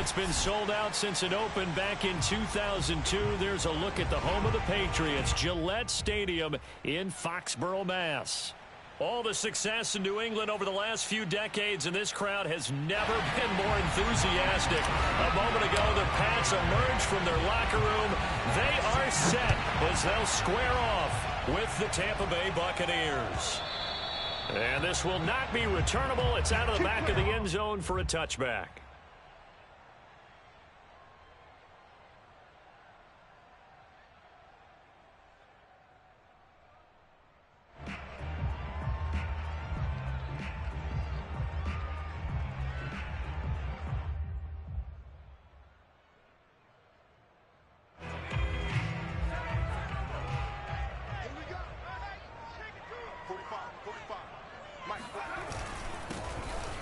It's been sold out since it opened back in 2002. There's a look at the home of the Patriots, Gillette Stadium in Foxborough, Mass. All the success in New England over the last few decades, and this crowd has never been more enthusiastic. A moment ago, the Pats emerged from their locker room. They are set as they'll square off with the Tampa Bay Buccaneers. And this will not be returnable. It's out of the back of the end zone for a touchback.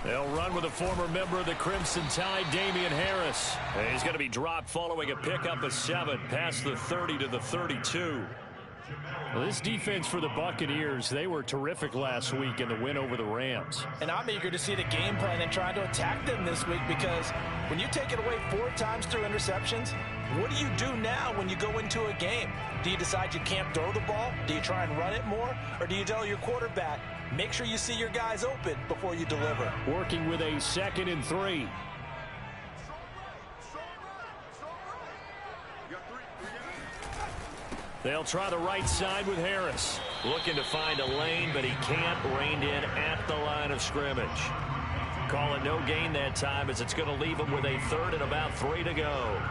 They'll run with a former member of the Crimson Tide, Damian Harris. He's going to be dropped following a pickup of 7 past the 30 to the 32. Well, this defense for the Buccaneers, they were terrific last week in the win over the Rams. And I'm eager to see the game plan and try to attack them this week, because when you take it away 4 times through interceptions, what do you do now when you go into a game? Do you decide you can't throw the ball? Do you try and run it more? Or do you tell your quarterback, make sure you see your guys open before you deliver? Working with a 2nd and 3. They'll try the right side with Harris. Looking to find a lane, but he can't. Reined in at the line of scrimmage. Call it no gain that time, as it's going to leave him with a 3rd and about 3 to go.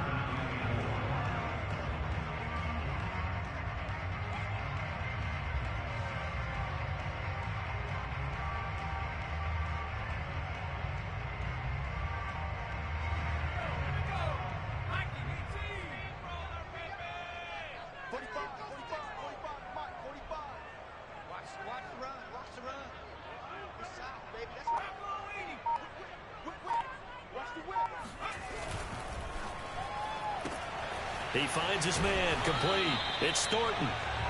He finds his man, complete. It's Thornton.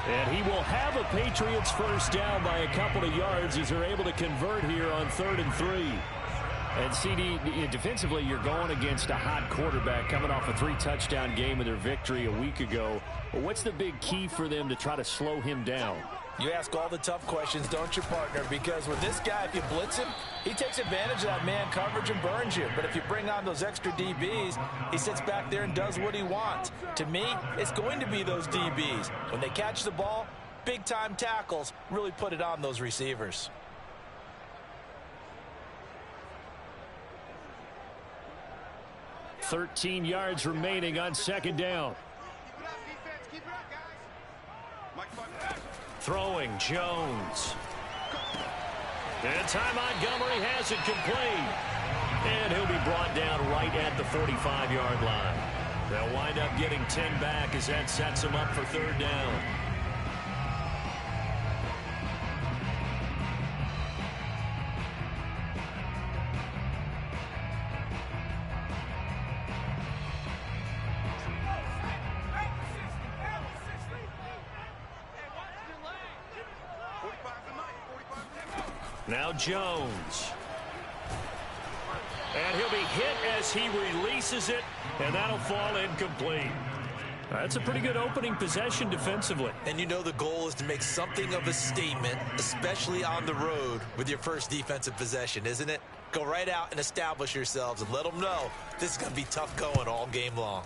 And he will have a Patriots first down by a couple of yards as they're able to convert here on 3rd and 3. And CD, defensively, you're going against a hot quarterback coming off a 3-touchdown game in their victory a week ago. But what's the big key for them to try to slow him down? You ask all the tough questions, don't you, partner? Because with this guy, if you blitz him, he takes advantage of that man coverage and burns you. But if you bring on those extra DBs, he sits back there and does what he wants. To me, it's going to be those DBs. When they catch the ball, big-time tackles really put it on those receivers. $13 yards remaining on 2nd down. Throwing, Jones. And Ty Montgomery has it complete. And he'll be brought down right at the 45-yard line. They'll wind up getting 10 back as that sets him up for 3rd down. Now Jones. And he'll be hit as he releases it, and that'll fall incomplete. That's a pretty good opening possession defensively. And you know the goal is to make something of a statement, especially on the road with your first defensive possession, isn't it? Go right out and establish yourselves and let them know this is going to be tough going all game long.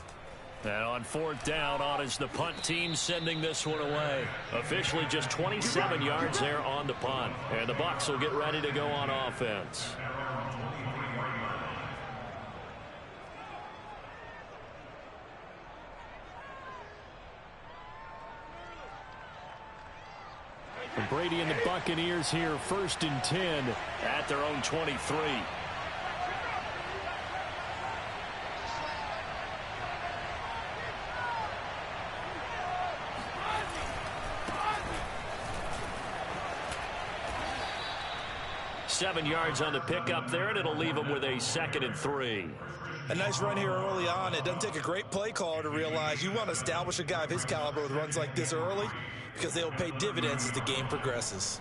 And on 4th down, on is the punt team sending this one away. Officially just 27 yards there on the punt. And the Bucs will get ready to go on offense. And Brady and the Buccaneers here, 1st and 10 at their own 23. Seven yards on the pickup there, and it'll leave them with a 2nd and 3. A nice run here early on. It doesn't take a great play caller to realize you want to establish a guy of his caliber with runs like this early, because they'll pay dividends as the game progresses.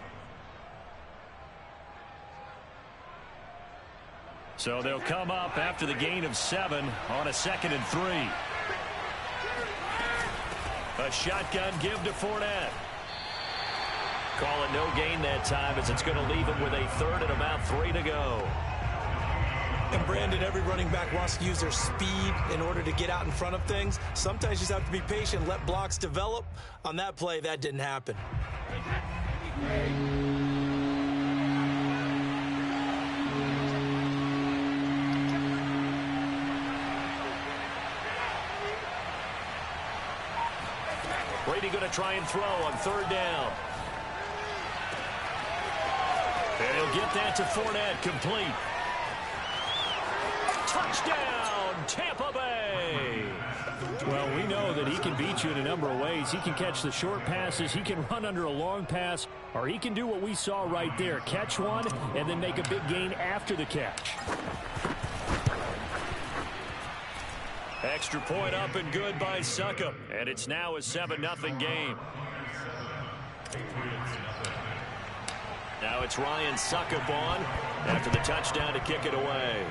So they'll come up after the gain of 7 on a 2nd and 3. A shotgun give to Fournette. Call it no gain that time as it's going to leave him with a 3rd and about 3 to go. And Brandon, every running back wants to use their speed in order to get out in front of things. Sometimes you just have to be patient, let blocks develop. On that play, that didn't happen. Brady going to try and throw on 3rd down. And he'll get that to Fournette, complete. Touchdown, Tampa Bay. Well, we know that he can beat you in a number of ways. He can catch the short passes, he can run under a long pass, or he can do what we saw right there, catch one and then make a big gain after the catch. Extra point up and good by Succop, and it's now a 7-0 game. Now it's Ryan Succop on after the touchdown to kick it away.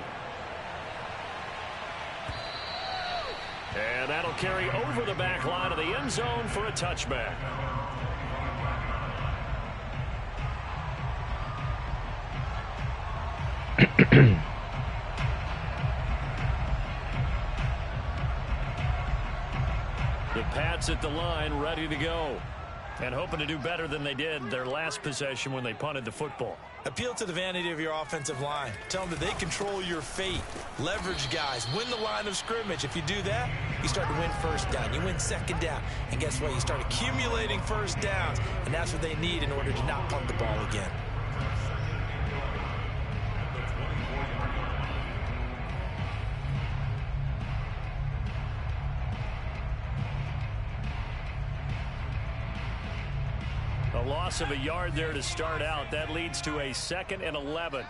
And that'll carry over the back line of the end zone for a touchback. The Pats at the line, ready to go. And hoping to do better than they did their last possession when they punted the football. Appeal to the vanity of your offensive line. Tell them that they control your fate. Leverage guys. Win the line of scrimmage. If you do that, you start to win 1st down. You win 2nd down. And guess what? You start accumulating 1st downs. And that's what they need in order to not punt the ball again. A loss of a yard there to start out. That leads to a 2nd and 11.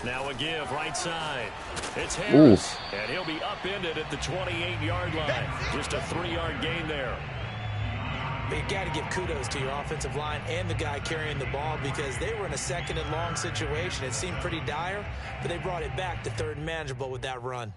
Now a give right side. It's Harris. Ooh. And he'll be upended at the 28-yard line. Just a 3-yard gain there. But you got to give kudos to your offensive line and the guy carrying the ball because they were in a 2nd and long situation. It seemed pretty dire, but they brought it back to 3rd and manageable with that run.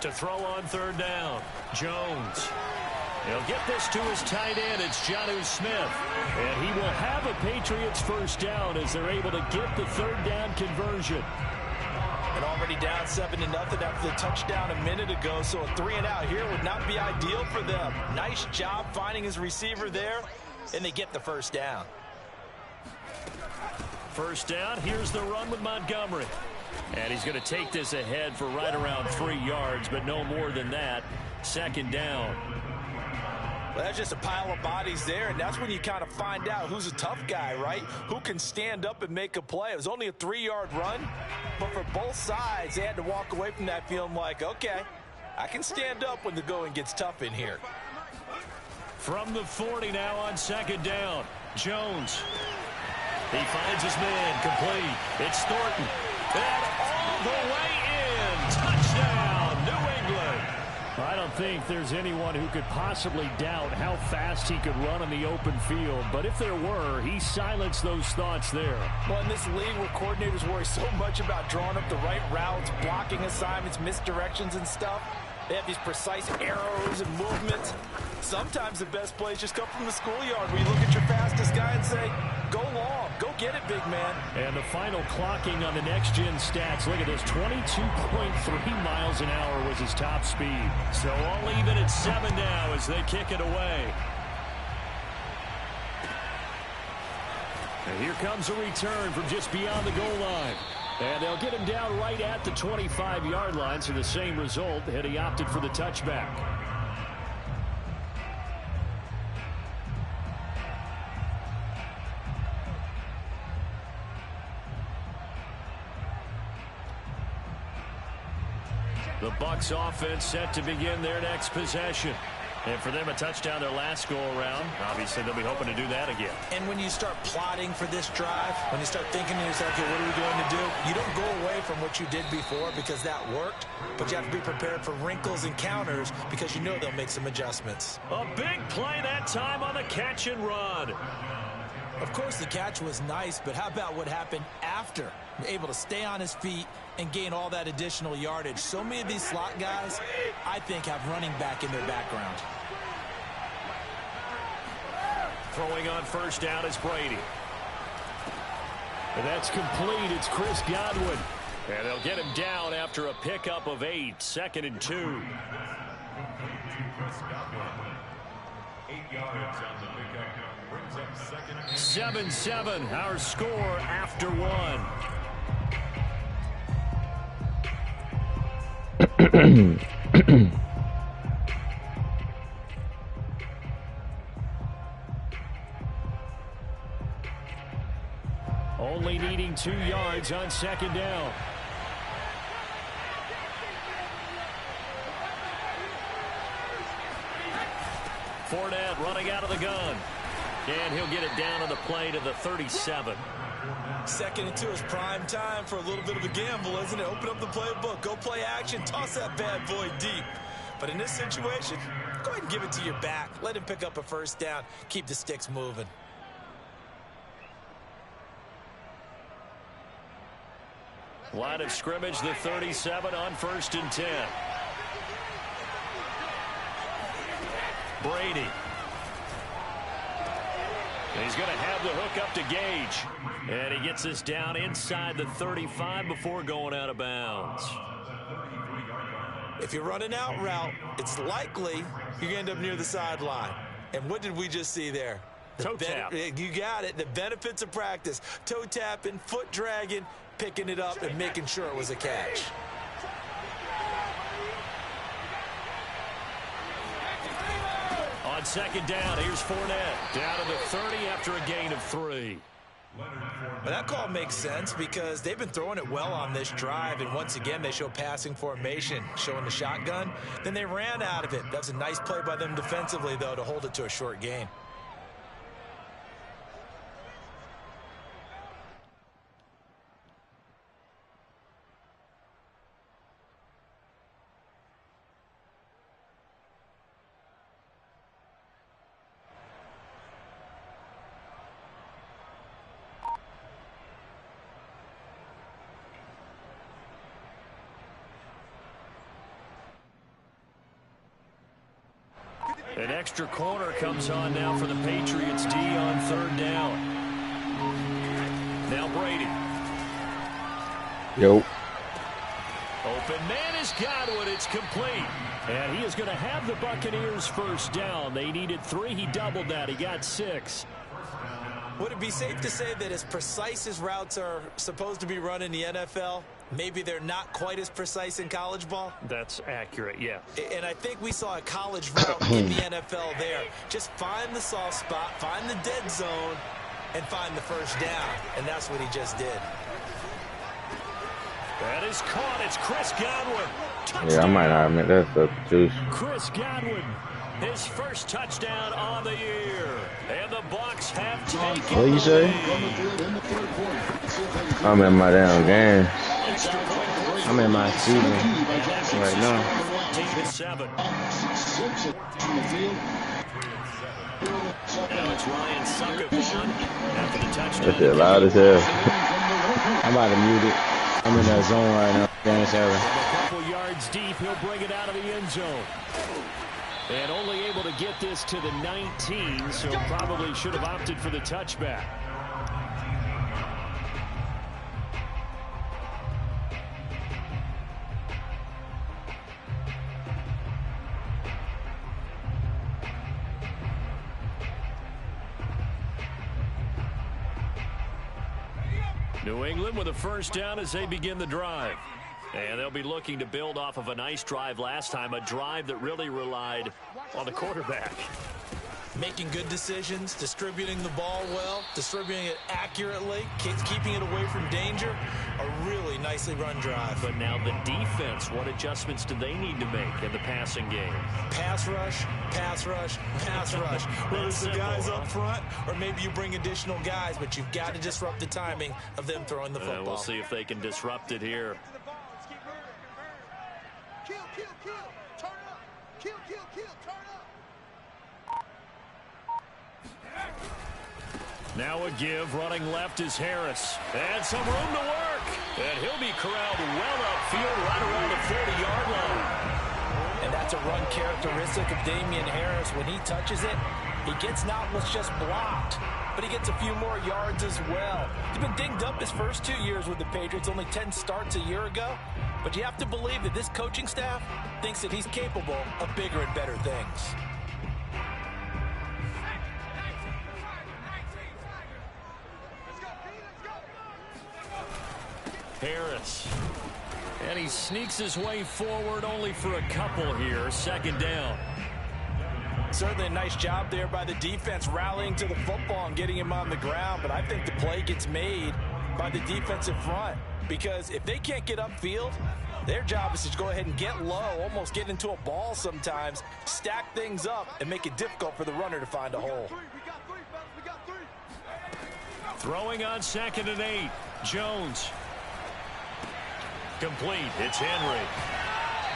To throw on 3rd down, Jones. He'll get this to his tight end. It's Jonnu Smith. And he will have a Patriots 1st down as they're able to get the 3rd down conversion. And already down 7-0 after the touchdown a minute ago, so a 3-and-out here would not be ideal for them. Nice job finding his receiver there, and they get the 1st down. 1st down, here's the run with Montgomery. And he's going to take this ahead for right around 3 yards, but no more than that. 2nd down. Well, that's just a pile of bodies there, and that's when you kind of find out who's a tough guy, right? Who can stand up and make a play. It was only a 3-yard run, but for both sides, they had to walk away from that feeling like, okay, I can stand up when the going gets tough in here. From the 40 now on 2nd down, Jones. He finds his man, complete. It's Thornton. And all the way in. Touchdown, New England. I don't think there's anyone who could possibly doubt how fast he could run in the open field. But if there were, he silenced those thoughts there. Well, in this league where coordinators worry so much about drawing up the right routes, blocking assignments, misdirections and stuff, they have these precise arrows and movements. Sometimes the best plays just come from the schoolyard where you look at your fastest guy and say, go long, go get it, big man. And the final clocking on the next-gen stats, look at this, 22.3 miles an hour was his top speed. So all even at 7 now as they kick it away. And here comes a return from just beyond the goal line. And they'll get him down right at the 25-yard line, so the same result, had he opted for the touchback. The Bucs offense set to begin their next possession. And for them, a touchdown their last go-around. Obviously, they'll be hoping to do that again. And when you start plotting for this drive, when you start thinking to yourself, okay, what are we going to do? You don't go away from what you did before because that worked, but you have to be prepared for wrinkles and counters because you know they'll make some adjustments. A big play that time on the catch and run. Of course, the catch was nice, but how about what happened after? Able to stay on his feet and gain all that additional yardage. So many of these slot guys, I think, have running back in their background. Throwing on first down is Brady. And that's complete. It's Chris Godwin. And they'll get him down after a pickup of 8, 2nd and 2. 8 yards on the pickup. Brings up 2nd and 7-7, our score after 1. Only needing 2 yards on 2nd down. Fournette running out of the gun. And he'll get it down on the play to the 37. 2nd and 2 is prime time for a little bit of a gamble, isn't it? Open up the playbook, go play action, toss that bad boy deep. But in this situation, go ahead and give it to your back. Let him pick up a first down. Keep the sticks moving. Line of scrimmage, the 37 on 1st and 10. Brady. He's going to have the hook up to Gage. And he gets us down inside the 35 before going out of bounds. If you're running out route, it's likely you're going to end up near the sideline. And what did we just see there? Toe tap. You got it. The benefits of practice. Toe tapping, foot dragging, picking it up, and making sure it was a catch. On 2nd down, here's Fournette. Down to the 30 after a gain of 3. But that call makes sense because they've been throwing it well on this drive, and once again they show passing formation, showing the shotgun. Then they ran out of it. That's a nice play by them defensively, though, to hold it to a short gain. An extra corner comes on now for the Patriots D on 3rd down. Now Brady. Yo. Open man is Godwin. It's complete. And he is going to have the Buccaneers first down. They needed 3. He doubled that. He got 6. Would it be safe to say that as precise as routes are supposed to be run in the NFL, maybe they're not quite as precise in college ball? That's accurate, yeah. And I think we saw a college route in the NFL there. Just find the soft spot, find the dead zone, and find the first down. And that's what he just did. That is caught. It's Chris Godwin. Touchdown. Yeah, I might not admit that's the juice. Chris Godwin, his first touchdown on the year. And the Bucs have taken. What you say? I'm in my damn game. I'm in my season right now. 14-7. Now it's Ryan Suckervon after the touchdown. That shit loud as hell. I'm about to mute it. I'm in that zone right now. Dance From a couple yards deep, he'll bring it out of the end zone. And only able to get this to the 19, so probably should have opted for the touchback. New England with a first down as they begin the drive. And they'll be looking to build off of a nice drive last time, a drive that really relied on the quarterback. making good decisions, distributing the ball well, distributing it accurately, keeping it away from danger. A really nicely run drive. But now the defense, what adjustments do they need to make in the passing game? Pass rush, pass rush, pass rush. Whether it's the guys up front or maybe you bring additional guys, but you've got to disrupt the timing of them throwing the football. We'll see if they can disrupt it here. Now a give, running left is Harris. And some room to work. And he'll be corralled well upfield right around the 40-yard line. And that's a run characteristic of Damian Harris. When he touches it, he gets not what's just blocked, but he gets a few more yards as well. He's been dinged up his first 2 years with the Patriots, only 10 starts a year ago. But you have to believe that this coaching staff thinks that he's capable of bigger and better things. Harris. And he sneaks his way forward only for a couple here. Second down. Certainly a nice job there by the defense rallying to the football and getting him on the ground. But I think the play gets made by the defensive front. Because if they can't get upfield, their job is to go ahead and get low, almost get into a ball sometimes, stack things up, and make it difficult for the runner to find a hole. Throwing on 2nd and 8. Jones. Complete. It's Henry.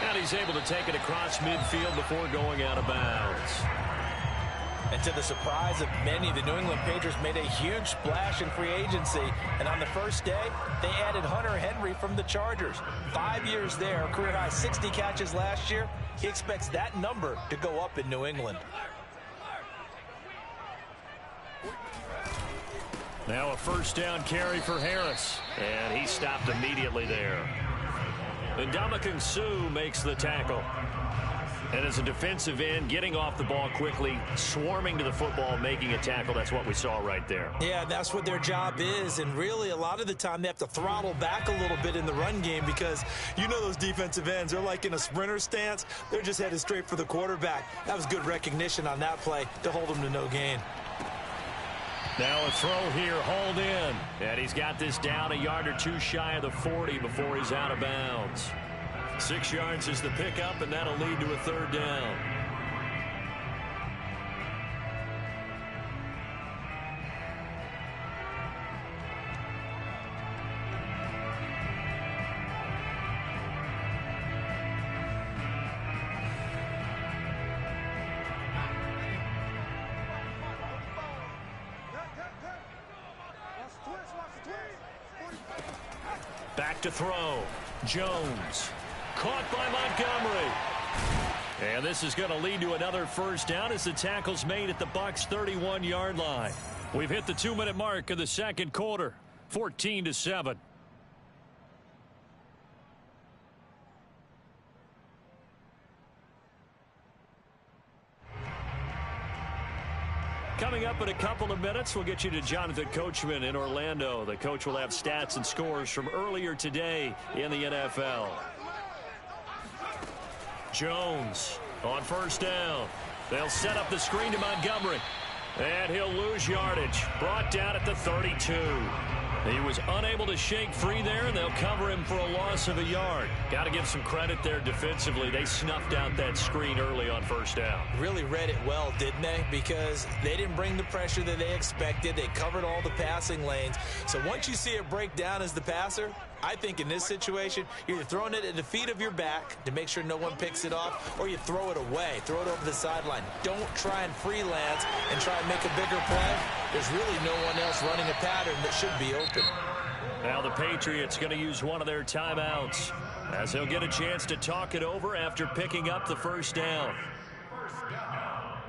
And he's able to take it across midfield before going out of bounds. And to the surprise of many, the New England Patriots made a huge splash in free agency. And on the first day, they added Hunter Henry from the Chargers. 5 years there, career high 60 catches last year. He expects that number to go up in New England. Now a first down carry for Harris. And he stopped immediately there. Ndamukong Suh makes the tackle. And as a defensive end, getting off the ball quickly, swarming to the football, making a tackle, that's what we saw right there. Yeah, that's what their job is. And really, a lot of the time, they have to throttle back a little bit in the run game because you know those defensive ends, they're like in a sprinter stance. They're just headed straight for the quarterback. That was good recognition on that play to hold them to no gain. Now a throw here, hauled in. And he's got this down a yard or two shy of the 40 before he's out of bounds. 6 yards is the pickup, and that'll lead to a third down. Back to throw. Jones. Caught by Montgomery. And this is going to lead to another first down as the tackle's made at the Bucs 31-yard line. We've hit the 2-minute mark of the second quarter. 14-7. Coming up in a couple of minutes, we'll get you to Jonathan Coachman in Orlando. The coach will have stats and scores from earlier today in the NFL. Jones on first down. They'll set up the screen to Montgomery. And he'll lose yardage. Brought down at the 32. He was unable to shake free there, and they'll cover him for a loss of a yard. Got to give some credit there defensively. They snuffed out that screen early on first down. Really read it well, didn't they? Because they didn't bring the pressure that they expected. They covered all the passing lanes. So once you see it break down as the passer, I think in this situation, you're either throwing it at the feet of your back to make sure no one picks it off, or you throw it away, throw it over the sideline. Don't try and freelance and try and make a bigger play. There's really no one else running a pattern that should be open. Now the Patriots going to use one of their timeouts as he'll get a chance to talk it over after picking up the first down. First down.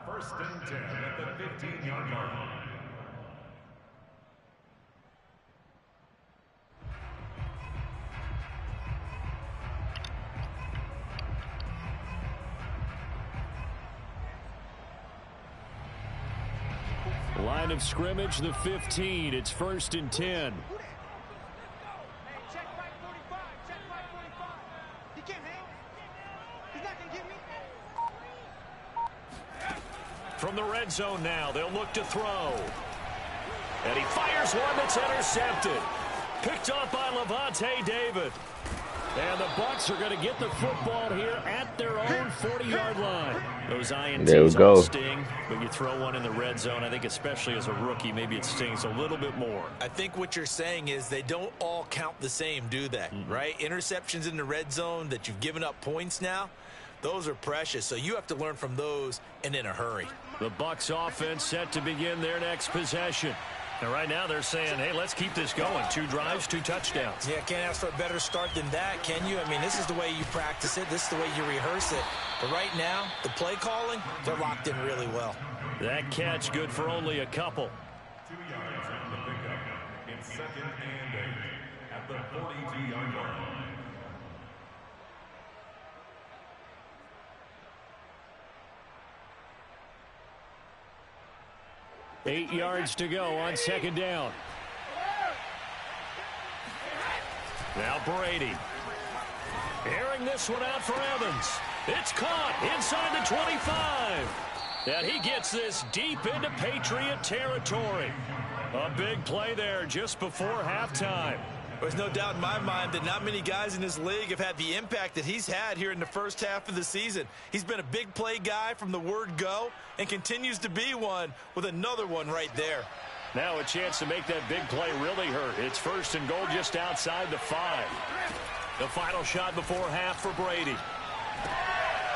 First and 10 at the 15-yard line. Line of scrimmage, the 15. It's first and 10. From the red zone now, they'll look to throw. And he fires one that's intercepted. Picked off by Levante David. And the Bucs are going to get the football here at their own 40-yard line. Those INTs all sting, but you throw one in the red zone, I think especially as a rookie, maybe it stings a little bit more. I think what you're saying is they don't all count the same, do they? Right? Interceptions in the red zone that you've given up points now, those are precious. So you have to learn from those and in a hurry. The Bucs offense set to begin their next possession. And right now they're saying, hey, let's keep this going. 2 drives, 2 touchdowns. Yeah, can't ask for a better start than that, can you? I mean, this is the way you practice it. This is the way you rehearse it. But right now, the play calling, they're locked in really well. That catch good for only a couple. 2 yards on the pickup. It's 2nd and 8 at the 42-yard line. Eight yards to go on 2nd down. Now Brady. Airing this one out for Evans. It's caught inside the 25. And he gets this deep into Patriot territory. A big play there just before halftime. There's no doubt in my mind that not many guys in this league have had the impact that he's had here in the first half of the season. He's been a big play guy from the word go and continues to be one with another one right there. Now a chance to make that big play really hurt. It's 1st and goal just outside the 5. The final shot before half for Brady.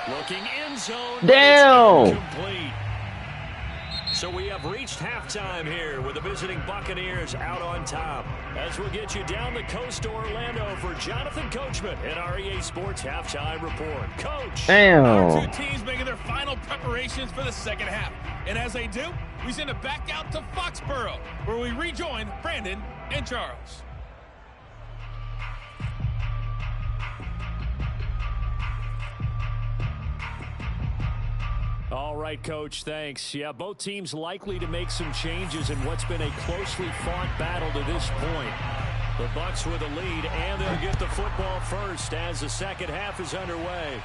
Looking end zone. Down. Incomplete. So we have reached halftime here with the visiting Buccaneers out on top. As we'll get you down the coast to Orlando for Jonathan Coachman and our EA Sports Halftime Report. Coach. Damn. Our 2 teams making their final preparations for the second half. And as they do, we send it back out to Foxborough, where we rejoin Brandon and Charles. All right, Coach, thanks. Yeah, both teams likely to make some changes in what's been a closely fought battle to this point. The Bucs with a lead, and they'll get the football first as the second half is underway.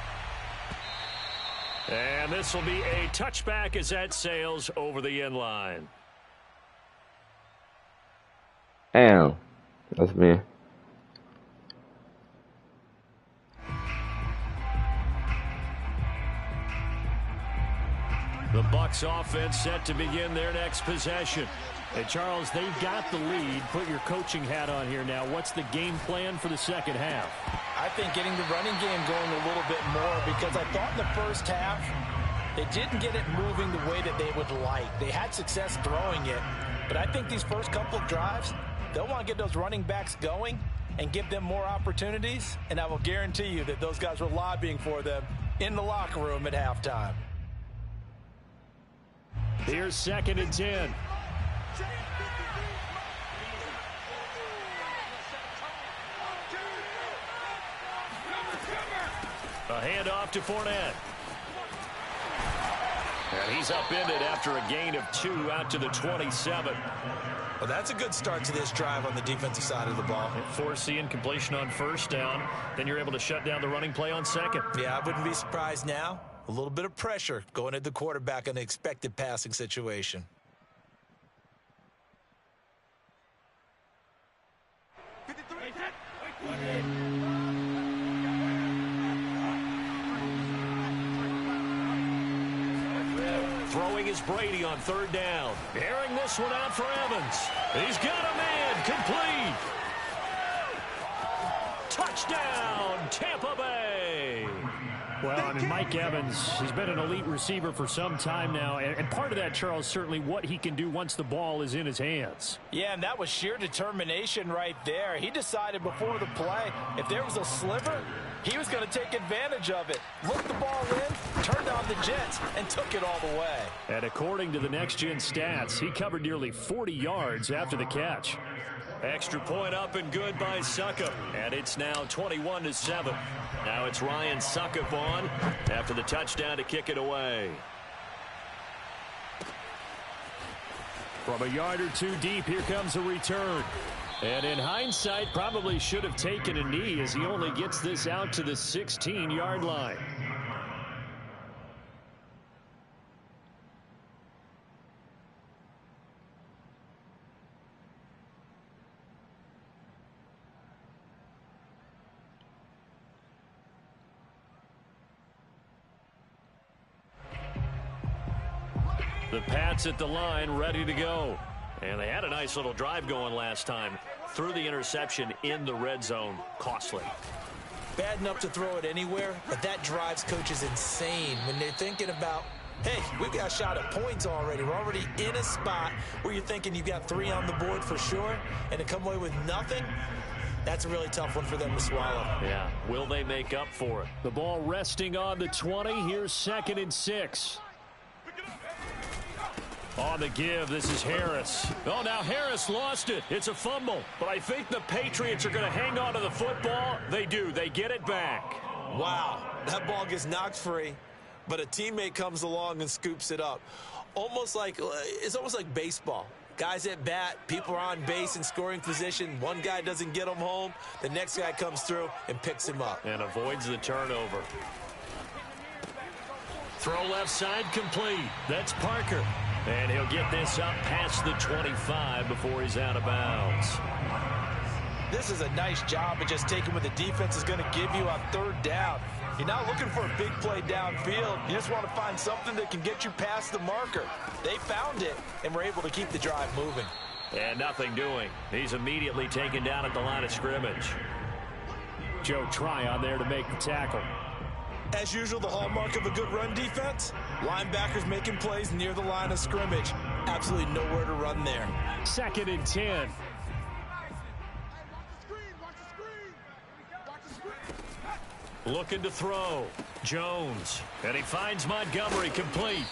And this will be a touchback as that sails over the end line. Damn. That's me. The Bucs offense set to begin their next possession. And Charles, they've got the lead. Put your coaching hat on here now. What's the game plan for the second half? I think getting the running game going a little bit more, because I thought in the first half they didn't get it moving the way that they would like. They had success throwing it, but I think these first couple of drives, they'll want to get those running backs going and give them more opportunities, and I will guarantee you that those guys were lobbying for them in the locker room at halftime. Here's 2nd and 10. A handoff to Fournette. And he's upended after a gain of 2 out to the 27. Well, that's a good start to this drive on the defensive side of the ball. Forcing completion on 1st down. Then you're able to shut down the running play on 2nd. Yeah, I wouldn't be surprised now. A little bit of pressure going at the quarterback in an expected passing situation. Throwing is Brady on 3rd down. Airing this one out for Evans. He's got a man complete. Touchdown, Tampa Bay. Well, I mean, Mike Evans, he's been an elite receiver for some time now, and part of that, Charles, certainly what he can do once the ball is in his hands. Yeah, and that was sheer determination right there. He decided before the play, if there was a sliver, he was going to take advantage of it. Looked the ball in, turned on the Jets, and took it all the way. And according to the next-gen stats, he covered nearly 40 yards after the catch. Extra point up and good by Succop. And it's now 21-7. Now it's Ryan Succop on after the touchdown to kick it away. From a yard or 2 deep, here comes a return. And in hindsight, probably should have taken a knee as he only gets this out to the 16-yard line. The Pats at the line, ready to go. And they had a nice little drive going last time. Threw the interception in the red zone. Costly. Bad enough to throw it anywhere, but that drives coaches insane when they're thinking about, hey, we've got a shot at points already. We're already in a spot where you're thinking you've got 3 on the board for sure, and to come away with nothing, that's a really tough one for them to swallow. Yeah, will they make up for it? The ball resting on the 20. Here's 2nd and 6. On the give, this is Harris. Oh, now Harris lost it. It's a fumble. But I think the Patriots are going to hang on to the football. They do. They get it back. Wow, that ball gets knocked free, but a teammate comes along and scoops it up. It's almost like baseball. Guys at bat, people are on base in scoring position. One guy doesn't get him home. The next guy comes through and picks him up. And avoids the turnover. Throw left side complete. That's Parker. And he'll get this up past the 25 before he's out of bounds. This is a nice job of just taking what the defense is going to give you on 3rd down. You're not looking for a big play downfield. You just want to find something that can get you past the marker. They found it and were able to keep the drive moving. And nothing doing. He's immediately taken down at the line of scrimmage. Joe Tryon there to make the tackle. As usual, the hallmark of a good run defense, linebackers making plays near the line of scrimmage. Absolutely nowhere to run there. 2nd and 10. Looking to throw. Jones. And he finds Montgomery complete.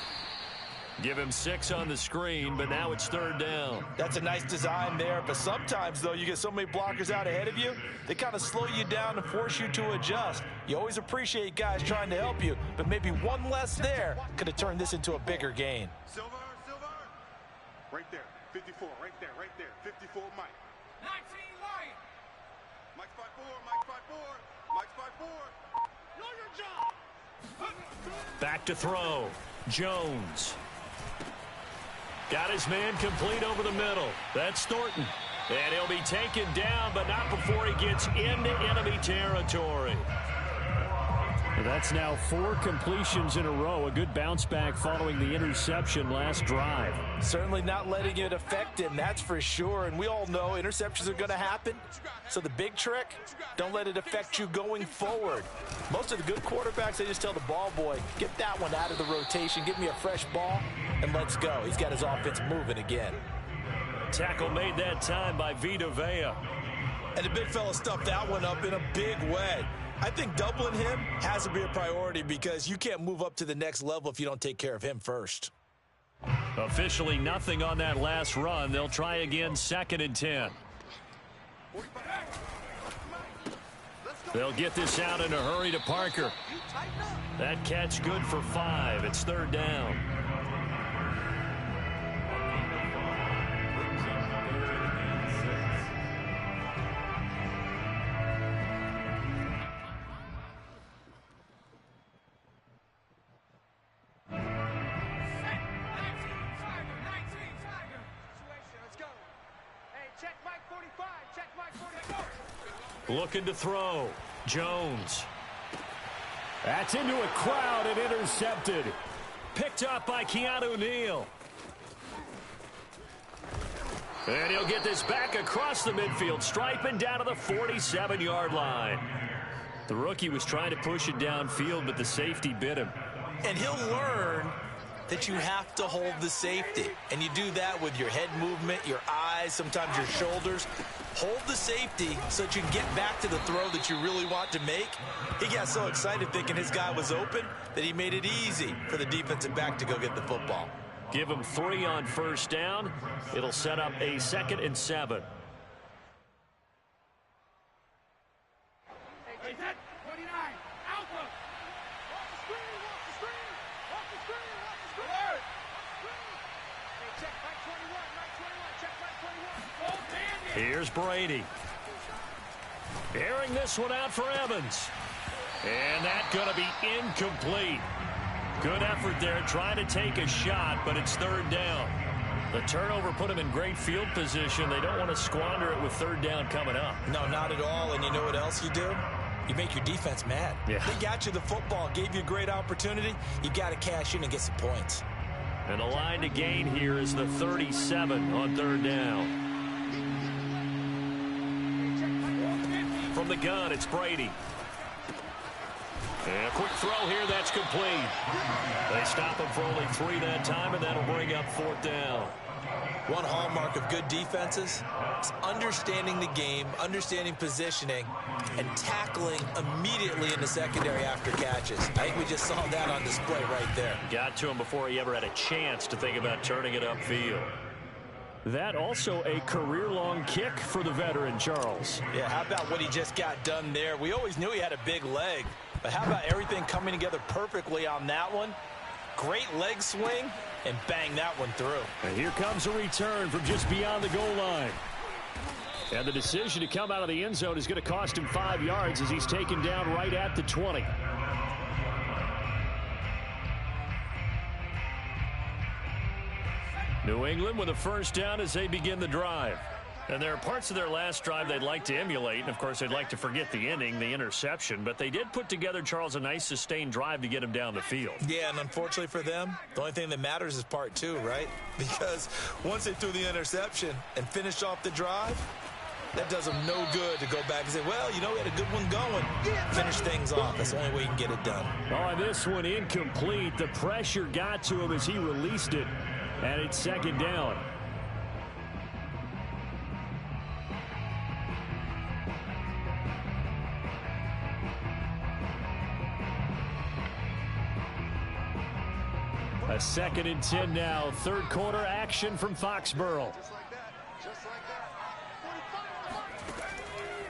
Give him 6 on the screen, but now it's 3rd down. That's a nice design there, but sometimes, though, you get so many blockers out ahead of you, they kind of slow you down and force you to adjust. You always appreciate guys trying to help you, but maybe one less there could have turned this into a bigger gain. Silver. Right there. 54. Right there. 54, Mike. 19, Lion. Mike's 5'4". Mike's 5'4". Know your job. Back to throw. Jones. Got his man complete over the middle. That's Thornton. And he'll be taken down, but not before he gets into enemy territory. That's now 4 completions in a row. A good bounce back following the interception last drive. Certainly not letting it affect him, that's for sure. And we all know interceptions are going to happen. So the big trick, don't let it affect you going forward. Most of the good quarterbacks, they just tell the ball boy, get that one out of the rotation, give me a fresh ball, and let's go. He's got his offense moving again. Tackle made that time by Vita Vea. And the big fella stuffed that one up in a big way. I think doubling him has to be a priority because you can't move up to the next level if you don't take care of him first. Officially nothing on that last run. They'll try again 2nd and 10. They'll get this out in a hurry to Parker. That catch good for 5. It's 3rd down. Looking to throw. Jones. That's into a crowd and intercepted. Picked up by Keanu Neal. And he'll get this back across the midfield stripe and down to the 47-yard line. The rookie was trying to push it downfield, but the safety bit him. And he'll learn that you have to hold the safety. And you do that with your head movement, your eyes, sometimes your shoulders. Hold the safety so that you can get back to the throw that you really want to make. He got so excited thinking his guy was open that he made it easy for the defensive back to go get the football. Give him 3 on 1st down. It'll set up a 2nd and 7. Here's Brady. Airing this one out for Evans. And that's going to be incomplete. Good effort there trying to take a shot, but it's 3rd down. The turnover put him in great field position. They don't want to squander it with 3rd down coming up. No, not at all. And you know what else you do? You make your defense mad. Yeah. They got you the football, gave you a great opportunity. You got to cash in and get some points. And the line to gain here is the 37 on third down. From the gun, it's Brady. And a quick throw here, that's complete. They stop him for only 3 that time, and that'll bring up fourth down. One hallmark of good defenses is understanding the game, understanding positioning, and tackling immediately in the secondary after catches. I think we just saw that on display right there. Got to him before he ever had a chance to think about turning it upfield. That also a career-long kick for the veteran, Charles. Yeah, how about what he just got done there? We always knew he had a big leg, but how about everything coming together perfectly on that one? Great leg swing, and bang that one through. And here comes a return from just beyond the goal line. And the decision to come out of the end zone is going to cost him 5 yards as he's taken down right at the 20. New England with a first down as they begin the drive. And there are parts of their last drive they'd like to emulate. And, of course, they'd like to forget the ending, the interception. But they did put together, Charles, a nice sustained drive to get him down the field. Yeah, and unfortunately for them, the only thing that matters is part 2, right? Because once they threw the interception and finished off the drive, that does them no good to go back and say, well, you know, we had a good one going. Finish things off. That's the only way you can get it done. Oh, this one incomplete. The pressure got to him as he released it. And it's second down. A 2nd and 10 now. Third quarter action from Foxborough.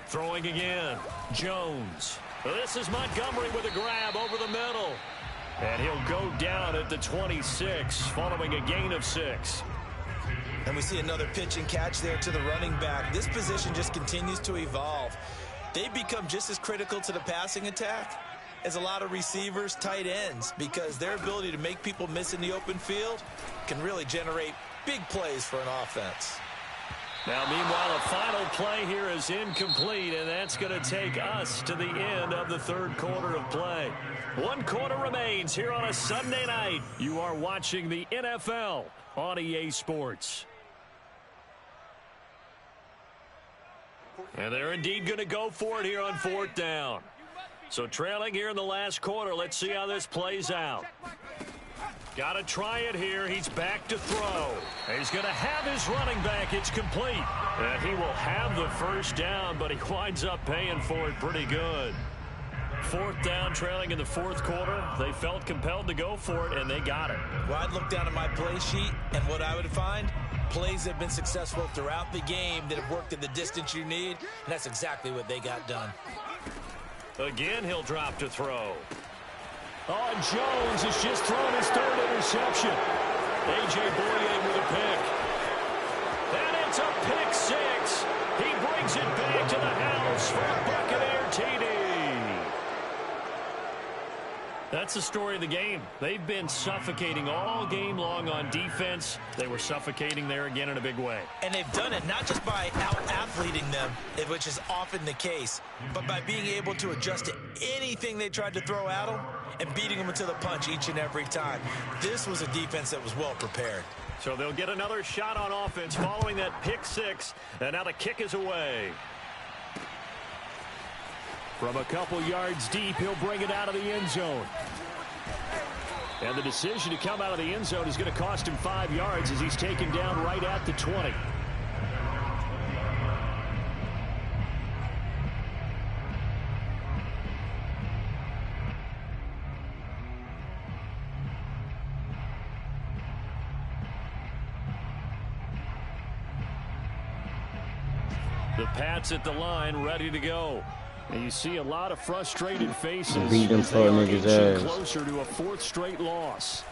Throwing again. Jones. This is Montgomery with a grab over the middle. And he'll go down at the 26 following a gain of 6. And we see another pitch and catch there to the running back. This position just continues to evolve. They become just as critical to the passing attack as a lot of receivers, tight ends, because their ability to make people miss in the open field can really generate big plays for an offense. Now, meanwhile, a final play here is incomplete, and that's going to take us to the end of the third quarter of play. 1 quarter remains here on a Sunday night. You are watching the NFL on EA Sports. And they're indeed going to go for it here on fourth down. So trailing here in the last quarter, let's see how this plays out. Got to try it here. He's back to throw. He's going to have his running back. It's complete. And he will have the first down, but he winds up paying for it pretty good. Fourth down, trailing in the fourth quarter. They felt compelled to go for it, and they got it. Well, I'd look down at my play sheet, and what I would find, plays that have been successful throughout the game that have worked at the distance you need, and that's exactly what they got done. Again, he'll drop to throw. Oh, and Jones has just thrown his third interception. A.J. Boye with a pick. And it's a pick 6. He brings it back to the house for a Buccaneer TD. That's the story of the game. They've been suffocating all game long on defense. They were suffocating there again in a big way. And they've done it not just by out-athleting them, which is often the case, but by being able to adjust to anything they tried to throw at them and beating them into the punch each and every time. This was a defense that was well prepared. So they'll get another shot on offense following that pick 6, and now the kick is away. From a couple yards deep, he'll bring it out of the end zone. And the decision to come out of the end zone is going to cost him 5 yards as he's taken down right at the 20. The Pats at the line, ready to go. And you see a lot of frustrated faces. Beat them for niggas' ass. Closer to a 4th straight loss.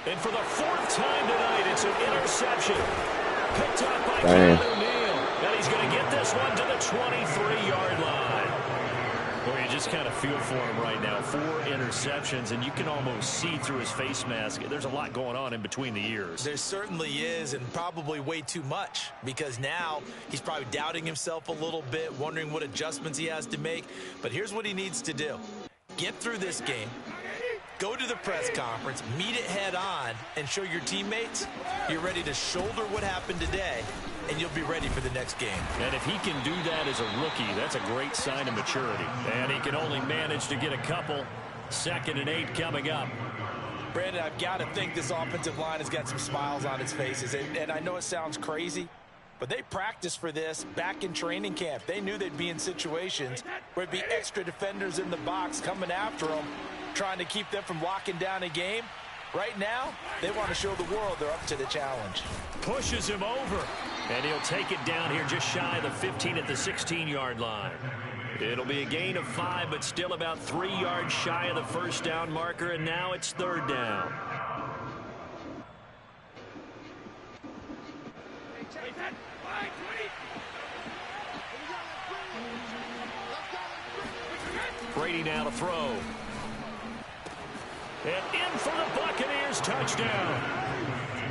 And for the 4th time tonight, it's an interception. Picked up by Kevin O'Neal. And he's going to get this one to the 23-yard line. Boy, you just kind of feel for him right now. 4 interceptions, and you can almost see through his face mask. There's a lot going on in between the ears. There certainly is, and probably way too much, because now he's probably doubting himself a little bit, wondering what adjustments he has to make. But here's what he needs to do. Get through this game, Go to the press conference, meet it head on, and show your teammates you're ready to shoulder what happened today, and you'll be ready for the next game. And if he can do that as a rookie, that's a great sign of maturity. And he can only manage to get a couple. 2nd and 8 coming up. Brandon, I've got to think this offensive line has got some smiles on its faces. And I know it sounds crazy, but they practiced for this back in training camp. They knew they'd be in situations where there'd be extra defenders in the box coming after them, trying to keep them from locking down a game. Right now, they want to show the world they're up to the challenge. Pushes him over, and he'll take it down here just shy of the 15 at the 16-yard line. It'll be a gain of 5, but still about 3 yards shy of the first down marker, and now it's 3rd down. Brady now to throw. And in for the Buccaneers, touchdown.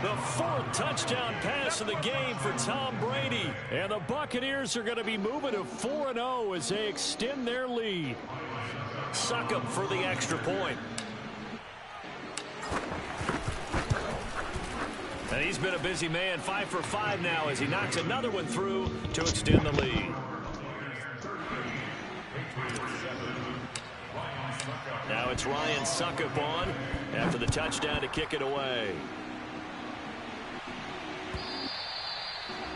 The 4th touchdown pass of the game for Tom Brady. And the Buccaneers are going to be moving to 4-0 as they extend their lead. Succop for the extra point. And he's been a busy man, 5 for 5 now as he knocks another one through to extend the lead. Now it's Ryan Succop on after the touchdown to kick it away.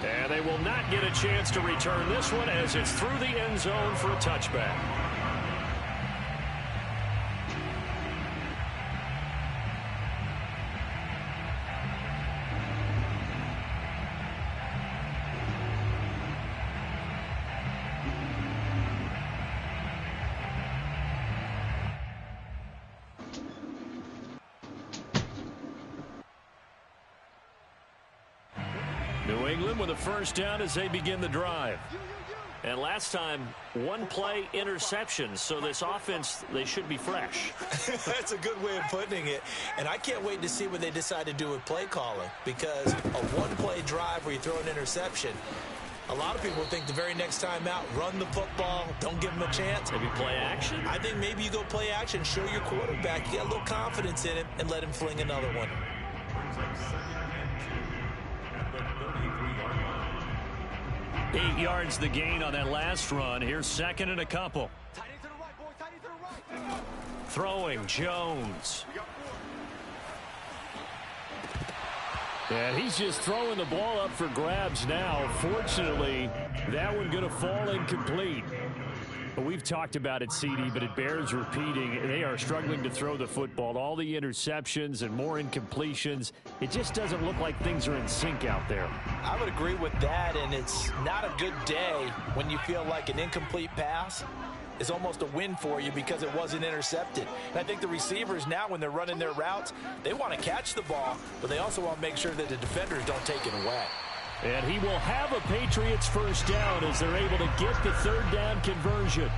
And they will not get a chance to return this one as it's through the end zone for a touchback. New England with a first down as they begin the drive. And last time, 1 play interception. So this offense, they should be fresh. That's a good way of putting it. And I can't wait to see what they decide to do with play calling. Because a 1-play drive where you throw an interception, a lot of people think the very next time out, run the football, don't give them a chance. Maybe play action? I think maybe you go play action, show your quarterback, you got a little confidence in him, and let him fling another one. 8 yards the gain on that last run. Here's 2nd and a couple. Throwing Jones. And he's just throwing the ball up for grabs now. Fortunately, that one going to fall incomplete. But we've talked about it, CD, but it bears repeating. They are struggling to throw the football. All the interceptions and more incompletions. It just doesn't look like things are in sync out there. I would agree with that, and it's not a good day when you feel like an incomplete pass is almost a win for you because it wasn't intercepted. And I think the receivers now, when they're running their routes, they want to catch the ball, but they also want to make sure that the defenders don't take it away. And he will have a Patriots first down as they're able to get the 3rd down conversion.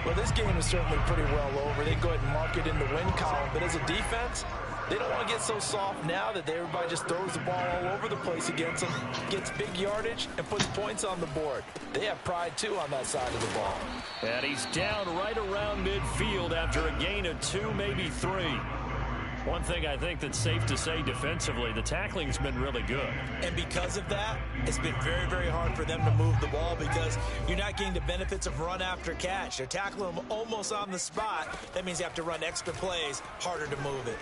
Well, this game is certainly pretty well over. They go ahead and mark it in the win column. But as a defense, they don't want to get so soft now that everybody just throws the ball all over the place against them, gets big yardage, and puts points on the board. They have pride, too, on that side of the ball. And he's down right around midfield after a gain of 2, maybe 3. One thing I think that's safe to say defensively, the tackling's been really good. And because of that, it's been very, very hard for them to move the ball because you're not getting the benefits of run after catch. They're tackling them almost on the spot. That means you have to run extra plays, harder to move it.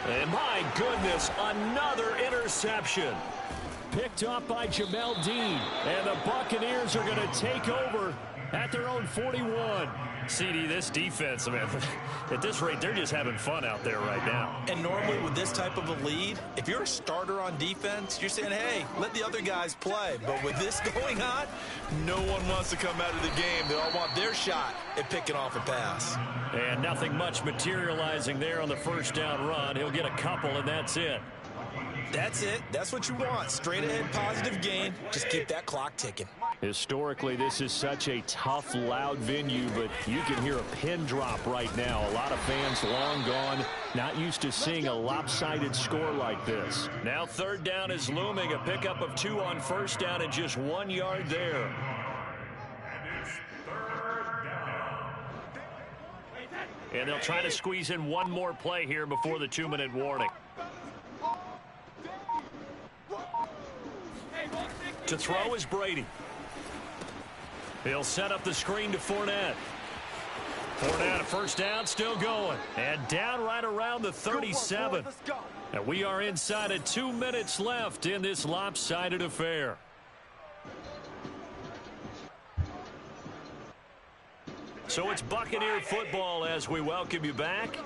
And my goodness, another interception. Picked up by Jamel Dean. And the Buccaneers are going to take over at their own 41. CD, this defense, man, at this rate, they're just having fun out there right now. And normally with this type of a lead, if you're a starter on defense, you're saying, hey, let the other guys play. But with this going on, no one wants to come out of the game. They all want their shot at picking off a pass. And nothing much materializing there on the first down run. He'll get a couple, and that's it. That's it. That's what you want. Straight ahead, positive gain. Just keep that clock ticking. Historically, this is such a tough, loud venue, but you can hear a pin drop right now. A lot of fans long gone, not used to seeing a lopsided score like this. Now 3rd down is looming, a pickup of 2 on first down and just 1 yard there. And they'll try to squeeze in one more play here before the 2-minute warning. To throw is Brady. He'll set up the screen to Fournette. Fournette, a first down, still going. And down right around the 37. And we are inside of 2 minutes left in this lopsided affair. So it's Buccaneer football as we welcome you back.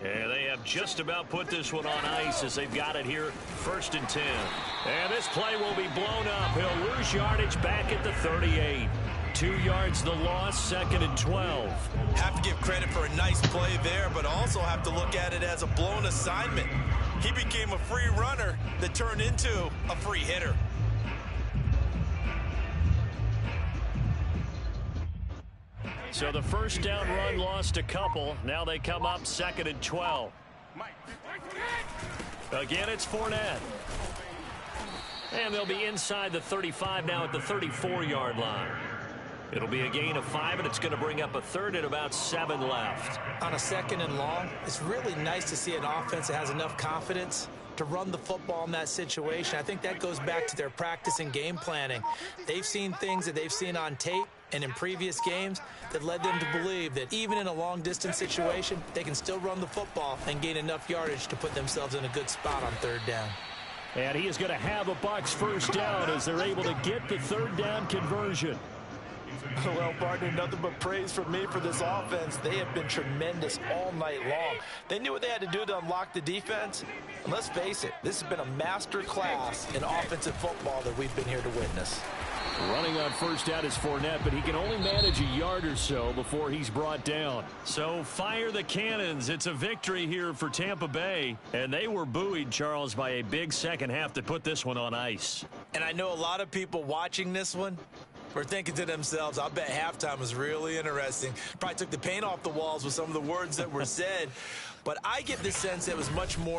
And they have just about put this one on ice as they've got it here, 1st and 10. And this play will be blown up. He'll lose yardage back at the 38. 2 yards the loss, 2nd and 12. Have to give credit for a nice play there, but also have to look at it as a blown assignment. He became a free runner that turned into a free hitter. So the first down run lost a couple. Now they come up 2nd and 12. Again, it's Fournette. And they'll be inside the 35 now at the 34-yard line. It'll be a gain of 5, and it's going to bring up a 3rd and about 7 left. On a 2nd and long, it's really nice to see an offense that has enough confidence to run the football in that situation. I think that goes back to their practice and game planning. They've seen things that they've seen on tape and in previous games that led them to believe that even in a long-distance situation, they can still run the football and gain enough yardage to put themselves in a good spot on 3rd down. And he is going to have a Bucs first down as they're able to get the 3rd down conversion. Well, partner, nothing but praise from me for this offense. They have been tremendous all night long. They knew what they had to do to unlock the defense. And let's face it, this has been a master class in offensive football that we've been here to witness. Running on first down is Fournette, but he can only manage a yard or so before he's brought down. So fire the cannons. It's a victory here for Tampa Bay. And they were buoyed, Charles, by a big second half to put this one on ice. And I know a lot of people watching this one were thinking to themselves, I bet halftime was really interesting. Probably took the paint off the walls with some of the words that were said. But I get the sense it was much more